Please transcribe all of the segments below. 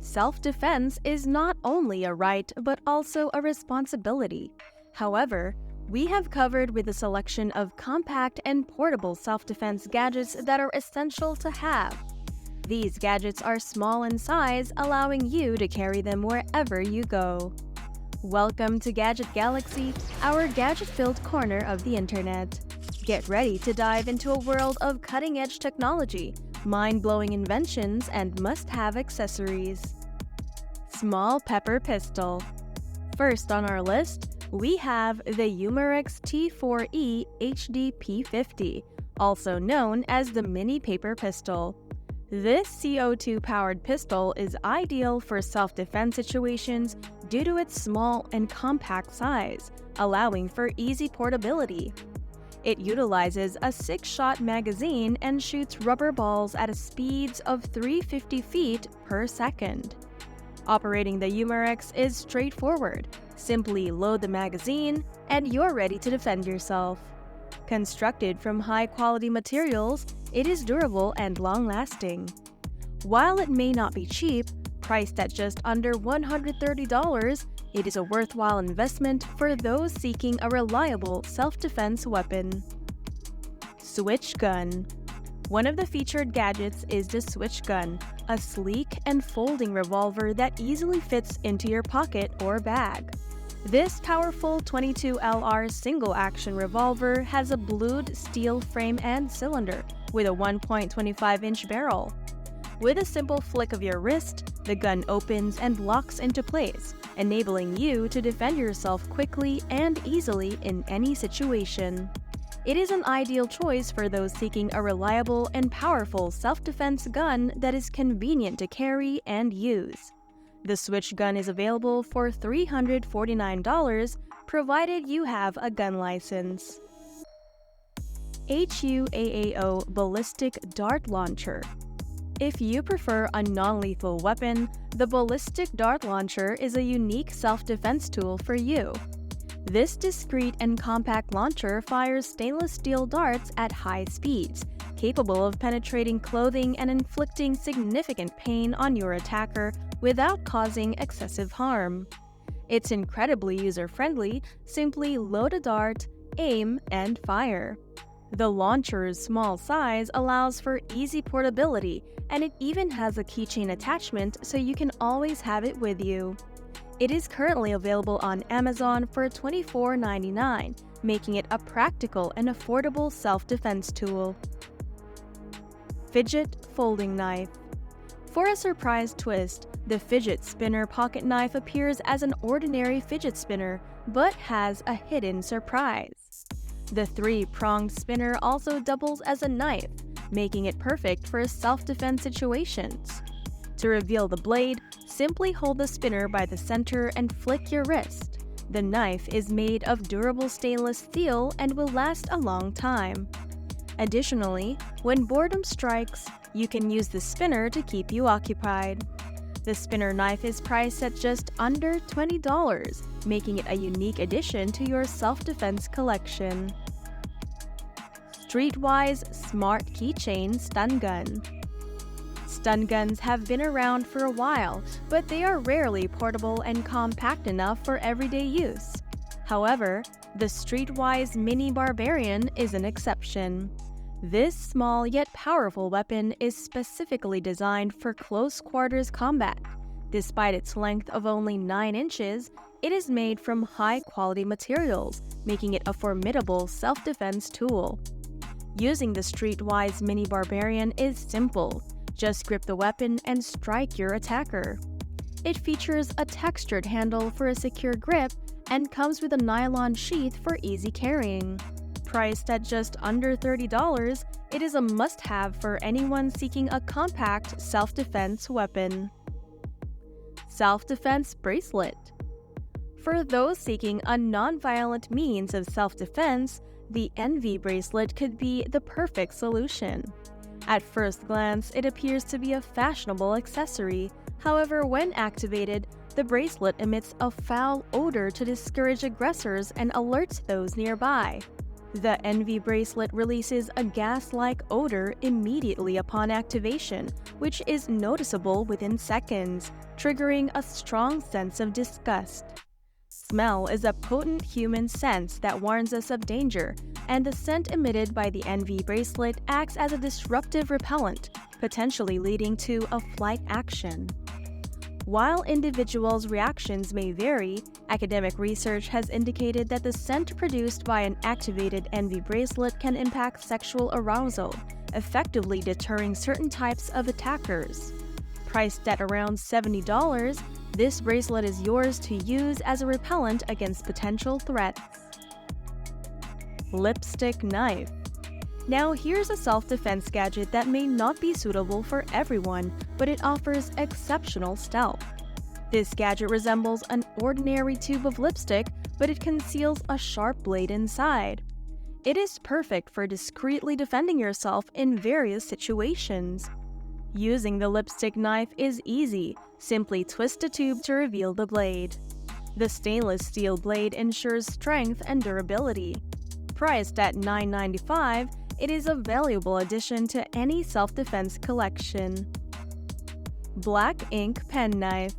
Self-defense is not only a right but also a responsibility. However, we have covered with a selection of compact and portable self-defense gadgets that are essential to have. These gadgets are small in size, allowing you to carry them wherever you go. Welcome to Gadget Galaxy, our gadget-filled corner of the internet. Get ready to dive into a world of cutting-edge technology, mind-blowing inventions, and must-have accessories. Small Pepper Pistol. First on our list, we have the Umarex T4E HD P50, also known as the Mini Paper Pistol. This CO2-powered pistol is ideal for self-defense situations due to its small and compact size, allowing for easy portability. It utilizes a 6-shot magazine and shoots rubber balls at speeds of 350 feet per second. Operating the Umarex is straightforward. Simply load the magazine, and you're ready to defend yourself. Constructed from high-quality materials, it is durable and long-lasting. While it may not be cheap, priced at just under $130, it is a worthwhile investment for those seeking a reliable self-defense weapon. Switch Gun. One of the featured gadgets is the Switch Gun, a sleek and folding revolver that easily fits into your pocket or bag. This powerful 22LR single-action revolver has a blued steel frame and cylinder with a 1.25-inch barrel. With a simple flick of your wrist, the gun opens and locks into place, enabling you to defend yourself quickly and easily in any situation. It is an ideal choice for those seeking a reliable and powerful self-defense gun that is convenient to carry and use. The Switch Gun is available for $349, provided you have a gun license. HUAAO Ballistic Dart Launcher. If you prefer a non-lethal weapon, the Ballistic Dart Launcher is a unique self-defense tool for you. This discreet and compact launcher fires stainless steel darts at high speeds, capable of penetrating clothing and inflicting significant pain on your attacker without causing excessive harm. It's incredibly user-friendly. Simply load a dart, aim, and fire. The launcher's small size allows for easy portability, and it even has a keychain attachment so you can always have it with you. It is currently available on Amazon for $24.99, making it a practical and affordable self-defense tool. Fidget Folding Knife. For a surprise twist, the Fidget Spinner pocket knife appears as an ordinary fidget spinner, but has a hidden surprise. The 3-pronged spinner also doubles as a knife, making it perfect for self-defense situations. To reveal the blade, simply hold the spinner by the center and flick your wrist. The knife is made of durable stainless steel and will last a long time. Additionally, when boredom strikes, you can use the spinner to keep you occupied. The spinner knife is priced at just under $20, making it a unique addition to your self-defense collection. Streetwise Smart Keychain Stun Gun. Stun guns have been around for a while, but they are rarely portable and compact enough for everyday use. However, the Streetwise Mini Barbarian is an exception. This small yet powerful weapon is specifically designed for close-quarters combat. Despite its length of only 9 inches, it is made from high-quality materials, making it a formidable self-defense tool. Using the Streetwise Mini Barbarian is simple. Just grip the weapon and strike your attacker. It features a textured handle for a secure grip and comes with a nylon sheath for easy carrying. Priced at just under $30, it is a must-have for anyone seeking a compact self-defense weapon. Self-defense bracelet. For those seeking a non-violent means of self-defense, the Envy bracelet could be the perfect solution. At first glance, it appears to be a fashionable accessory. However, when activated, the bracelet emits a foul odor to discourage aggressors and alerts those nearby. The Envy Bracelet releases a gas-like odor immediately upon activation, which is noticeable within seconds, triggering a strong sense of disgust. Smell is a potent human sense that warns us of danger, and the scent emitted by the Envy Bracelet acts as a disruptive repellent, potentially leading to a flight action. While individuals' reactions may vary, academic research has indicated that the scent produced by an activated Envy Bracelet can impact sexual arousal, effectively deterring certain types of attackers. Priced at around $70, this bracelet is yours to use as a repellent against potential threats. Lipstick Knife. Now here's a self-defense gadget that may not be suitable for everyone, but it offers exceptional stealth. This gadget resembles an ordinary tube of lipstick, but it conceals a sharp blade inside. It is perfect for discreetly defending yourself in various situations. Using the lipstick knife is easy. Simply twist a tube to reveal the blade. The stainless steel blade ensures strength and durability. Priced at $9.95, it is a valuable addition to any self-defense collection. Black Ink Penknife.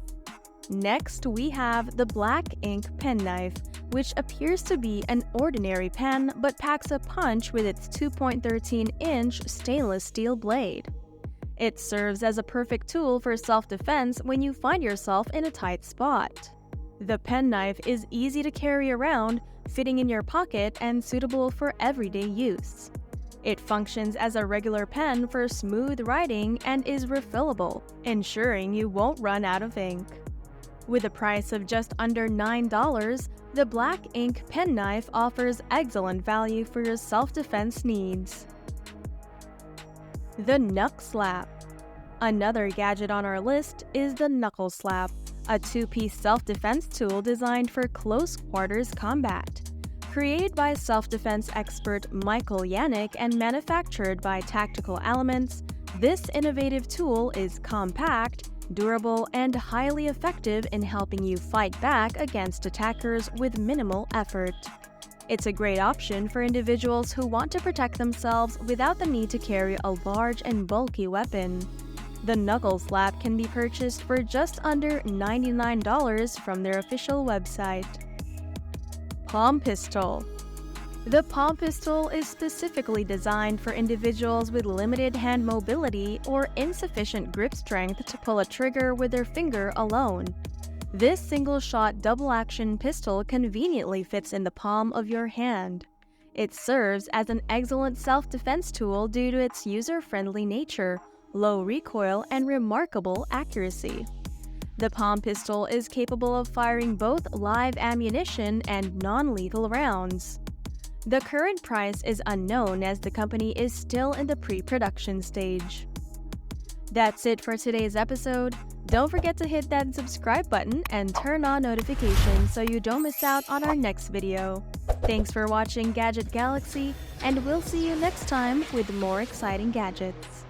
Next, we have the Black Ink Penknife, which appears to be an ordinary pen but packs a punch with its 2.13-inch stainless steel blade. It serves as a perfect tool for self-defense when you find yourself in a tight spot. The penknife is easy to carry around, fitting in your pocket and suitable for everyday use. It functions as a regular pen for smooth writing and is refillable, ensuring you won't run out of ink. With a price of just under $9, the Black Ink Penknife offers excellent value for your self-defense needs. The KnuckSlap. Another gadget on our list is the KnuckleSlap, a two-piece self-defense tool designed for close-quarters combat. Created by self-defense expert Michael Yannick and manufactured by Tactical Elements, this innovative tool is compact, durable, and highly effective in helping you fight back against attackers with minimal effort. It's a great option for individuals who want to protect themselves without the need to carry a large and bulky weapon. The KnuckleSlap can be purchased for just under $99 from their official website. Palm Pistol. The palm pistol is specifically designed for individuals with limited hand mobility or insufficient grip strength to pull a trigger with their finger alone. This single-shot double-action pistol conveniently fits in the palm of your hand. It serves as an excellent self-defense tool due to its user-friendly nature, low recoil, and remarkable accuracy. The palm pistol is capable of firing both live ammunition and non-lethal rounds. The current price is unknown as the company is still in the pre-production stage. That's it for today's episode. Don't forget to hit that subscribe button and turn on notifications so you don't miss out on our next video. Thanks for watching Gadget Galaxy, and we'll see you next time with more exciting gadgets.